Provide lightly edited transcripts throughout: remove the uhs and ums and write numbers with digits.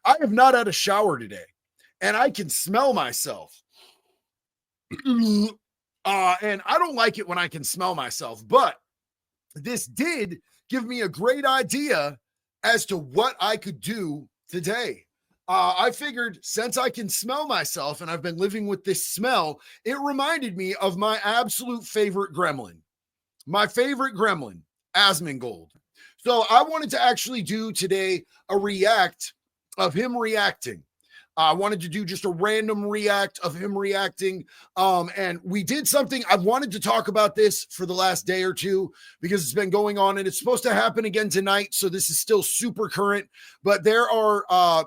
I have not had a shower today, and I can smell myself. And I don't like it when I can smell myself, but this did give me a great idea as to what I could do today. I figured since I can smell myself and I've been living with this smell, it reminded me of my absolute favorite gremlin. My favorite gremlin, Asmongold. So I wanted to actually do today a react of him reacting. I wanted to do just a random react of him reacting. And we did something. I've wanted to talk about this for the last day or two because it's been going on and it's supposed to happen again tonight. So this is still super current, but there are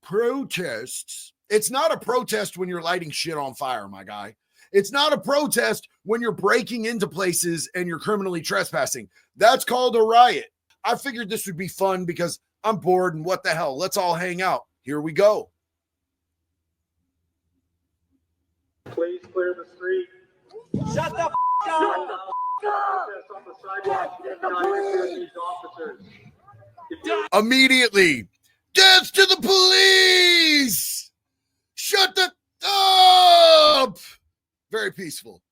protests. It's not a protest when you're lighting shit on fire, my guy. It's not a protest when you're breaking into places and you're criminally trespassing. That's called a riot. I figured this would be fun because I'm bored and what the hell? Let's all hang out. Here we go. Please clear the street. Shut the f*** up! Shut the f*** up! On the sidewalk, these officers. Immediately, death to the police! Shut the up! Very peaceful.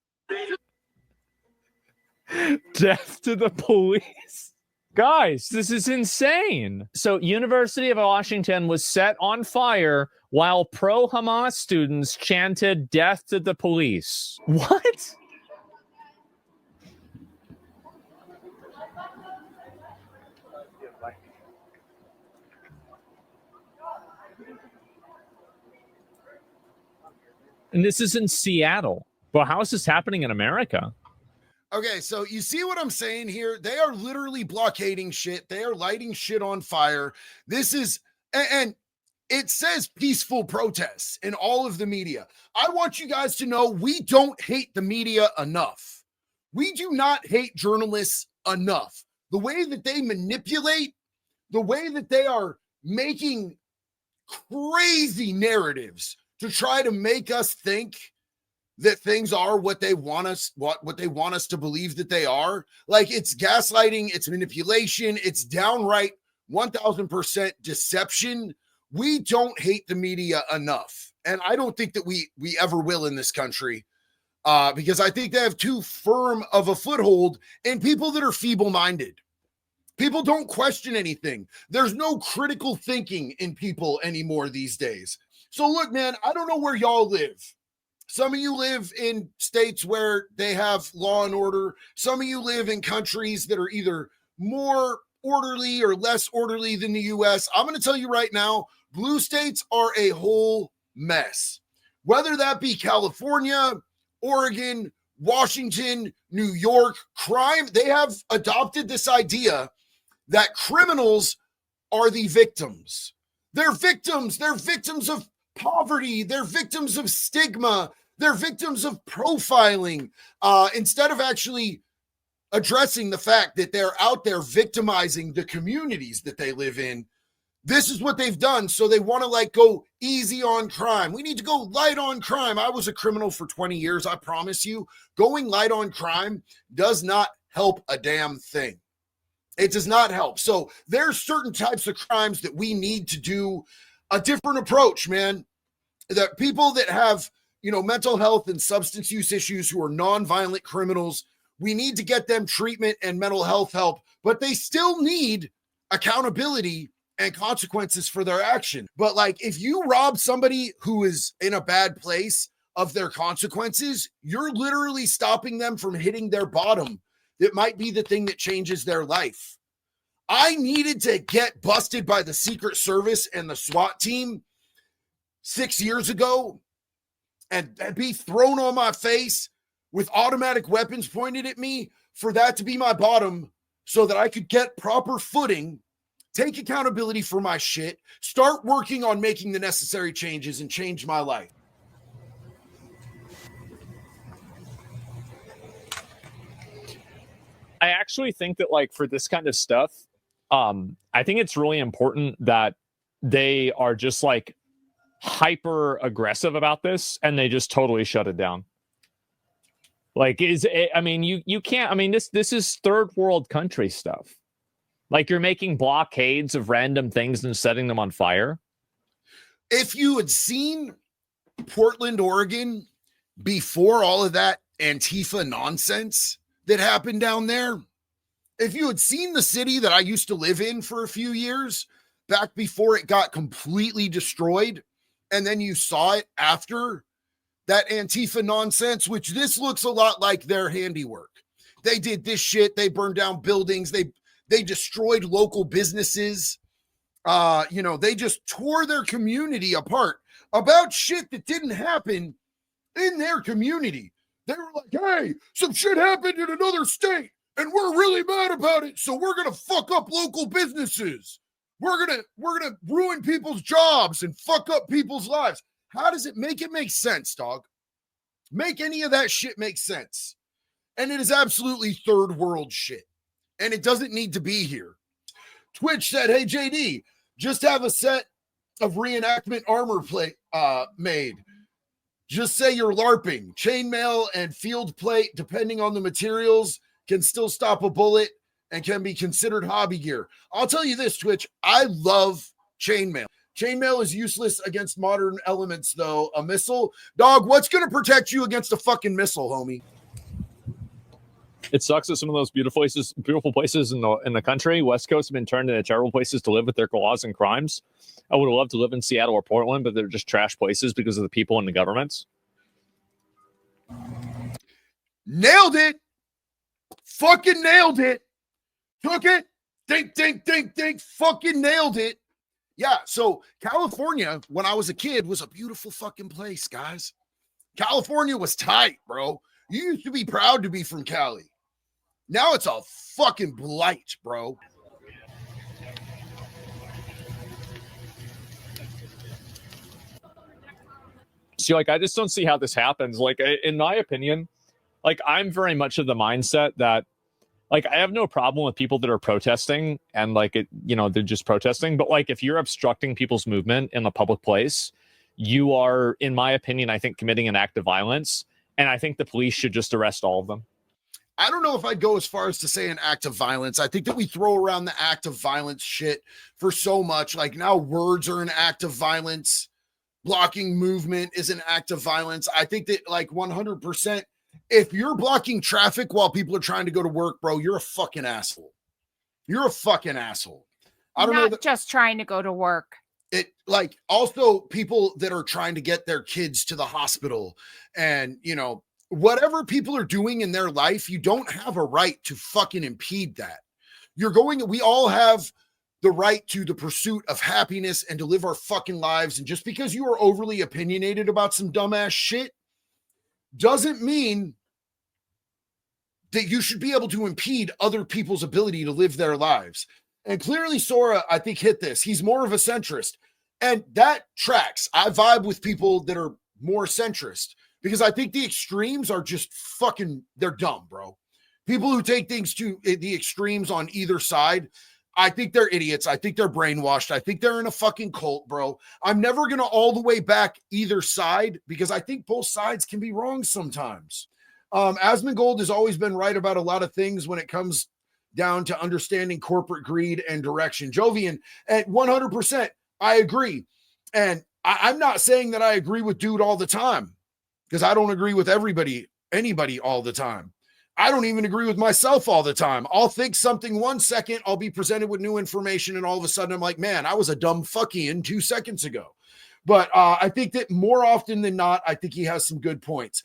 Death to the police. Guys, this is insane. So University of Washington was set on fire while pro-Hamas students chanted death to the police. What? And this is in Seattle. But how is this happening in America? Okay, so you see what I'm saying here? They are literally blockading shit. They are lighting shit on fire. This is, and it says peaceful protests in all of the media. I want you guys to know we don't hate the media enough. We do not hate journalists enough. The way that they manipulate, the way that they are making crazy narratives to try to make us think that things are what they want us, what they want us to believe that they are. Like, it's gaslighting, it's manipulation, it's downright 1000% deception. We don't hate the media enough. And I don't think that we ever will in this country, because I think they have too firm of a foothold in people that are feeble-minded. People don't question anything. There's no critical thinking in people anymore these days. So look, man, I don't know where y'all live. Some of you live in states where they have law and order. Some of you live in countries that are either more orderly or less orderly than the US. I'm going to tell you right now, blue states are a whole mess. Whether that be California, Oregon, Washington, New York, crime, they have adopted this idea that criminals are the victims. They're victims. They're victims of poverty. They're victims of stigma. They're victims of profiling, instead of actually addressing the fact that they're out there victimizing the communities that they live in. This is what they've done. So they want to go easy on crime. We need to go light on crime. I was a criminal for 20 years. I promise you, going light on crime does not help a damn thing. It does not help. So there's certain types of crimes that we need to do a different approach, man. That people that have, mental health and substance use issues who are nonviolent criminals, we need to get them treatment and mental health help, but they still need accountability and consequences for their action. But if you rob somebody who is in a bad place of their consequences, you're literally stopping them from hitting their bottom. That might be the thing that changes their life. I needed to get busted by the Secret Service and the SWAT team 6 years ago and be thrown on my face with automatic weapons pointed at me for that to be my bottom so that I could get proper footing, take accountability for my shit, start working on making the necessary changes and change my life. I actually think that for this kind of stuff, I think it's really important that they are just hyper aggressive about this and they just totally shut it down. You can't, this is third world country stuff. You're making blockades of random things and setting them on fire. If you had seen Portland, Oregon before all of that Antifa nonsense that happened down there, if you had seen the city that I used to live in for a few years back before it got completely destroyed, and then you saw it after that Antifa nonsense, which this looks a lot like their handiwork. They did this shit. They burned down buildings. They destroyed local businesses. They just tore their community apart about shit that didn't happen in their community. They were like, hey, some shit happened in another state and we're really mad about it. So we're going to fuck up local businesses. We're going to ruin people's jobs and fuck up people's lives. How does it make sense, dog? Make any of that shit make sense? And it is absolutely third world shit. And it doesn't need to be here. Twitch said, hey, JD, just have a set of reenactment armor plate made. Just say you're LARPing. Chainmail and field plate, depending on the materials, can still stop a bullet and can be considered hobby gear. I'll tell you this, Twitch, I love chainmail. Chainmail is useless against modern elements, though. A missile, dog, what's going to protect you against a fucking missile, homie? It sucks that some of those beautiful places in the country, West Coast, have been turned into terrible places to live with their laws and crimes. I would have loved to live in Seattle or Portland, but they're just trash places because of the people and the governments. Nailed it. Fucking nailed it. Took it. Think. Fucking nailed it. Yeah, so California, when I was a kid, was a beautiful fucking place, guys. California was tight, bro. You used to be proud to be from Cali. Now it's a fucking blight, bro. See, like, I just don't see how this happens. Like, in my opinion, like, I'm very much of the mindset that, like, I have no problem with people that are protesting and, like, they're just protesting. But, like, if you're obstructing people's movement in a public place, you are, in my opinion, I think, committing an act of violence. And I think the police should just arrest all of them. I don't know if I'd go as far as to say an act of violence. I think that we throw around the act of violence shit for so much. Like, now words are an act of violence. Blocking movement is an act of violence. I think that, like, 100%, if you're blocking traffic while people are trying to go to work, bro, you're a fucking asshole. You're a fucking asshole. I don't know. Not just trying to go to work. It, like, also people that are trying to get their kids to the hospital and, whatever people are doing in their life, you don't have a right to fucking impede that. We all have the right to the pursuit of happiness and to live our fucking lives. And just because you are overly opinionated about some dumbass shit doesn't mean that you should be able to impede other people's ability to live their lives. And clearly Sora, I think, hit this. He's more of a centrist. And that tracks. I vibe with people that are more centrist because I think the extremes are just fucking, they're dumb, bro. People who take things to the extremes on either side, I think they're idiots. I think they're brainwashed. I think they're in a fucking cult, bro. I'm never going to all the way back either side because I think both sides can be wrong sometimes. Asmongold has always been right about a lot of things when it comes down to understanding corporate greed and direction. Jovian, at 100%, I agree. And I'm not saying that I agree with dude all the time because I don't agree with anybody all the time. I don't even agree with myself all the time. I'll think something 1 second, I'll be presented with new information, and all of a sudden I'm like, man, I was a dumb fucking 2 seconds ago. But I think that more often than not, I think he has some good points.